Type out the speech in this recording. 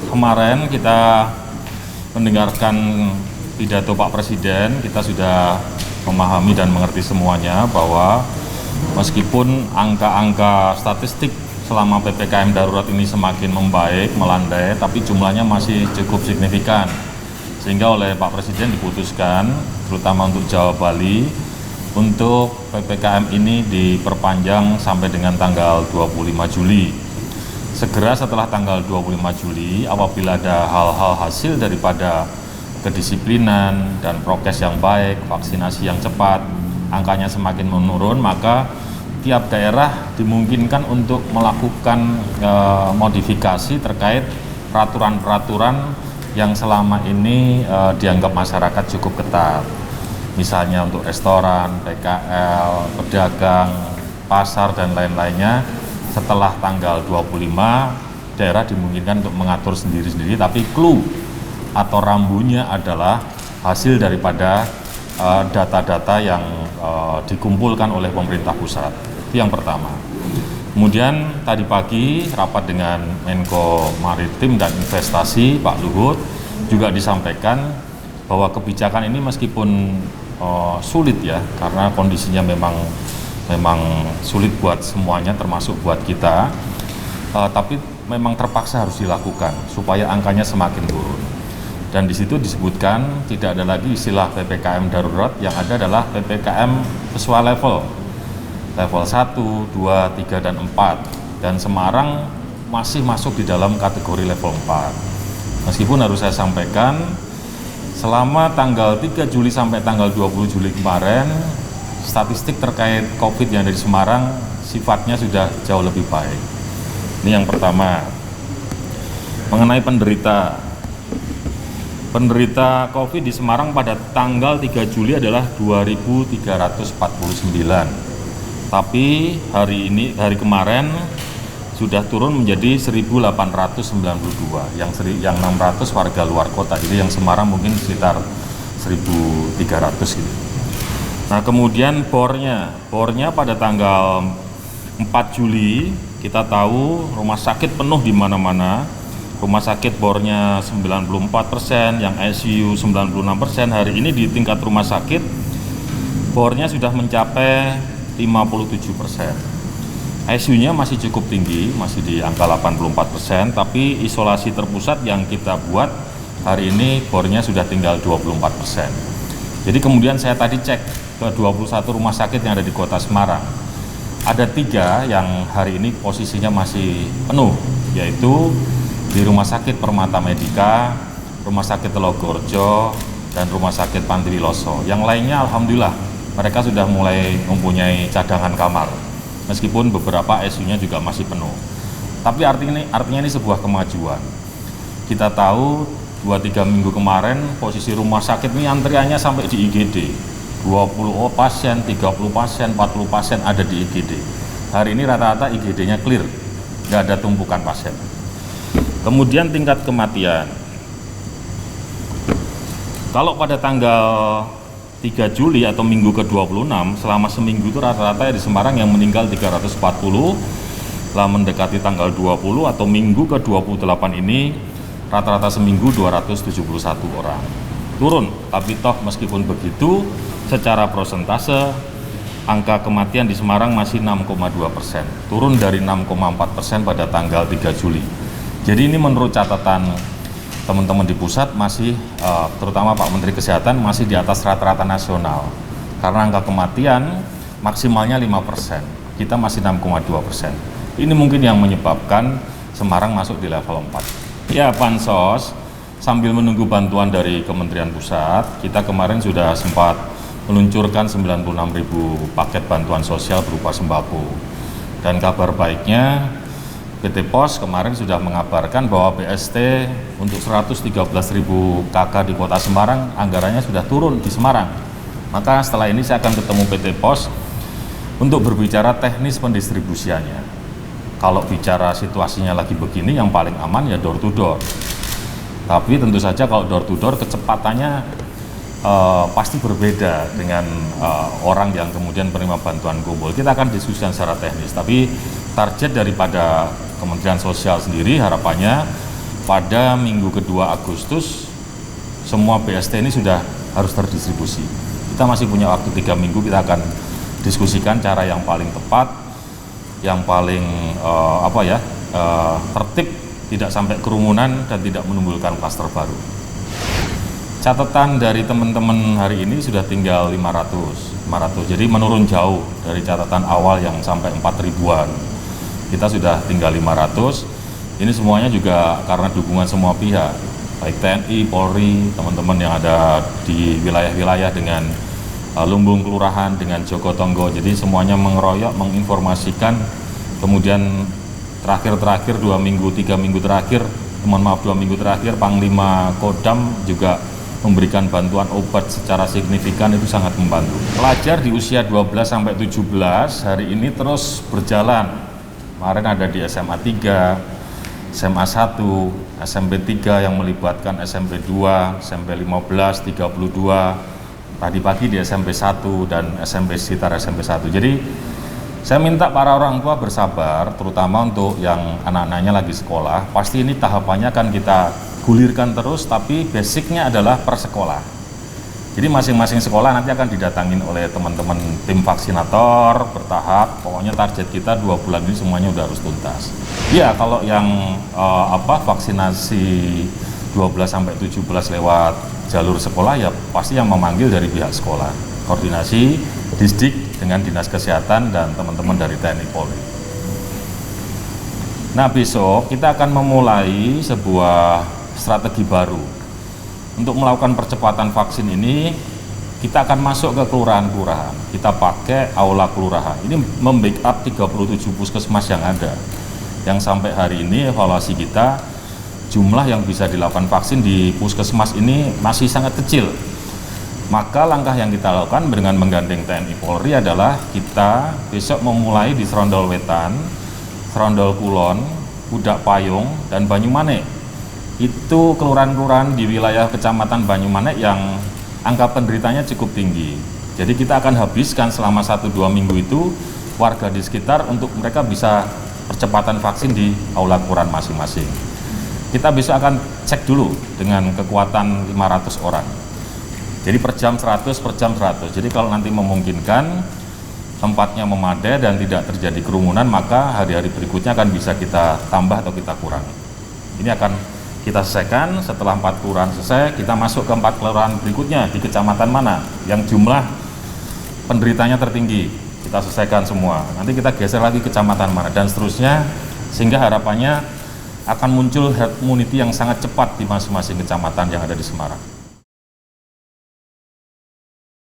kemarin kita mendengarkan pidato Pak Presiden, kita sudah memahami dan mengerti semuanya bahwa meskipun angka-angka statistik selama PPKM darurat ini semakin membaik, melandai, tapi jumlahnya masih cukup signifikan. Sehingga oleh Pak Presiden diputuskan, terutama untuk Jawa Bali, untuk PPKM ini diperpanjang sampai dengan tanggal 25 Juli. Segera setelah tanggal 25 Juli, apabila ada hal-hal hasil daripada kedisiplinan dan prokes yang baik, vaksinasi yang cepat, angkanya semakin menurun, maka tiap daerah dimungkinkan untuk melakukan modifikasi terkait peraturan-peraturan yang selama ini dianggap masyarakat cukup ketat. Misalnya untuk restoran, PKL, pedagang, pasar, dan lain-lainnya, setelah tanggal 25, daerah dimungkinkan untuk mengatur sendiri-sendiri, tapi clue atau rambunya adalah hasil daripada data-data yang dikumpulkan oleh pemerintah pusat. Itu yang pertama. Kemudian tadi pagi rapat dengan Menko Maritim dan Investasi Pak Luhut juga disampaikan bahwa kebijakan ini meskipun sulit ya, karena kondisinya memang sulit buat semuanya termasuk buat kita, tapi memang terpaksa harus dilakukan supaya angkanya semakin turun. Dan di situ disebutkan tidak ada lagi istilah PPKM darurat, yang ada adalah PPKM sesuai level 1, 2, 3, dan 4. Dan Semarang masih masuk di dalam kategori level 4. Meskipun harus saya sampaikan, selama tanggal 3 Juli sampai tanggal 20 Juli kemarin, statistik terkait COVID yang ada di Semarang sifatnya sudah jauh lebih baik. Ini yang pertama. Mengenai penderita COVID di Semarang pada tanggal 3 Juli adalah 2.349. Tapi hari kemarin sudah turun menjadi 1.892, yang 600 warga luar kota. Jadi yang Semarang mungkin sekitar 1.300 gitu. Nah, kemudian bornya pada tanggal 4 Juli kita tahu rumah sakit penuh di mana-mana. Rumah sakit bornya 94%, yang ICU 96%. Hari ini di tingkat rumah sakit bornya sudah mencapai 57%. ICU-nya masih cukup tinggi, masih di angka 84%, tapi isolasi terpusat yang kita buat hari ini bornya sudah tinggal 24%. Jadi kemudian saya tadi cek ke 21 rumah sakit yang ada di kota Semarang. Ada 3 yang hari ini posisinya masih penuh, yaitu di Rumah Sakit Permata Medika, Rumah Sakit Telogorjo, dan Rumah Sakit Pantiwiloso. Yang lainnya alhamdulillah mereka sudah mulai mempunyai cadangan kamar, meskipun beberapa ICU-nya juga masih penuh. Tapi artinya ini sebuah kemajuan. Kita tahu 2-3 minggu kemarin posisi rumah sakit ini antriannya sampai di IGD. 20 pasien, 30 pasien, 40 pasien ada di IGD. Hari ini rata-rata IGD-nya clear, nggak ada tumpukan pasien. Kemudian tingkat kematian. Kalau pada tanggal 3 Juli atau minggu ke-26, selama seminggu itu rata-rata di Semarang yang meninggal 340, setelah mendekati tanggal 20 atau minggu ke-28 ini, rata-rata seminggu 271 orang. Turun, tapi toh meskipun begitu, secara prosentase, angka kematian di Semarang masih 6,2%, turun dari 6,4% pada tanggal 3 Juli. Jadi ini menurut catatan teman-teman di pusat masih, terutama Pak Menteri Kesehatan, masih di atas rata-rata nasional. Karena angka kematian maksimalnya 5%, kita masih 6,2%. Ini mungkin yang menyebabkan Semarang masuk di level 4. Ya, Bansos, sambil menunggu bantuan dari Kementerian Pusat, kita kemarin sudah sempat meluncurkan 96.000 paket bantuan sosial berupa sembako. Dan kabar baiknya, PT Pos kemarin sudah mengabarkan bahwa BST untuk 113.000 KK di Kota Semarang anggarannya sudah turun di Semarang. Maka setelah ini saya akan ketemu PT Pos untuk berbicara teknis pendistribusiannya. Kalau bicara situasinya lagi begini, yang paling aman ya door to door. Tapi tentu saja kalau door to door kecepatannya pasti berbeda dengan orang yang kemudian menerima bantuan kumpul. Kita akan diskusikan secara teknis, tapi target daripada Kementerian Sosial sendiri harapannya pada minggu kedua Agustus semua BST ini sudah harus terdistribusi. Kita masih punya waktu 3 minggu, kita akan diskusikan cara yang paling tepat, yang paling tertib, tidak sampai kerumunan dan tidak menimbulkan klaster baru. Catatan dari teman-teman hari ini sudah tinggal 500, jadi menurun jauh dari catatan awal yang sampai 4.000-an. Kita sudah tinggal 500. Ini semuanya juga karena dukungan semua pihak, baik TNI, Polri, teman-teman yang ada di wilayah-wilayah dengan lumbung kelurahan, dengan Jogotongo. Jadi semuanya mengeroyok, menginformasikan. Kemudian terakhir 2 minggu, 3 minggu terakhir, 2 minggu terakhir, Panglima Kodam juga memberikan bantuan obat secara signifikan, itu sangat membantu. Pelajar di usia 12-17 hari ini terus berjalan. Kemarin ada di SMA 3, SMA 1, SMP 3 yang melibatkan SMP 2, SMP 15, 32, tadi pagi di SMP 1 dan SMP sekitar SMP 1. Jadi saya minta para orang tua bersabar, terutama untuk yang anak-anaknya lagi sekolah. Pasti ini tahapannya akan kita gulirkan terus, tapi basicnya adalah per sekolah. Jadi masing-masing sekolah nanti akan didatangin oleh teman-teman tim vaksinator bertahap. Pokoknya target kita 2 bulan ini semuanya udah harus tuntas. Ya, kalau yang vaksinasi 12-17 lewat jalur sekolah, ya pasti yang memanggil dari pihak sekolah. Koordinasi Disdik dengan Dinas Kesehatan dan teman-teman dari TNI Polri. Nah, besok kita akan memulai sebuah strategi baru. Untuk melakukan percepatan vaksin ini, kita akan masuk ke kelurahan-kelurahan. Kita pakai aula kelurahan. Ini membackup 37 puskesmas yang ada. Yang sampai hari ini evaluasi kita, jumlah yang bisa dilakukan vaksin di puskesmas ini masih sangat kecil. Maka langkah yang kita lakukan dengan menggandeng TNI Polri adalah kita besok memulai di Serondol Wetan, Serondol Kulon, Pudak Payung, dan Banyumanik. Itu kelurahan-kelurahan di wilayah Kecamatan Banyumanik yang angka penderitanya cukup tinggi. Jadi kita akan habiskan selama 1-2 minggu itu warga di sekitar untuk mereka bisa percepatan vaksin di aula kelurahan masing-masing. Kita besok akan cek dulu dengan kekuatan 500 orang. Jadi per jam 100, per jam 100. Jadi kalau nanti memungkinkan, tempatnya memadai dan tidak terjadi kerumunan, maka hari-hari berikutnya akan bisa kita tambah atau kita kurangi. Ini akan kita selesaikan. Setelah 4 kelurahan selesai, kita masuk ke 4 kelurahan berikutnya di kecamatan mana yang jumlah penderitanya tertinggi. Kita selesaikan semua. Nanti kita geser lagi kecamatan mana dan seterusnya, sehingga harapannya akan muncul herd immunity yang sangat cepat di masing-masing kecamatan yang ada di Semarang.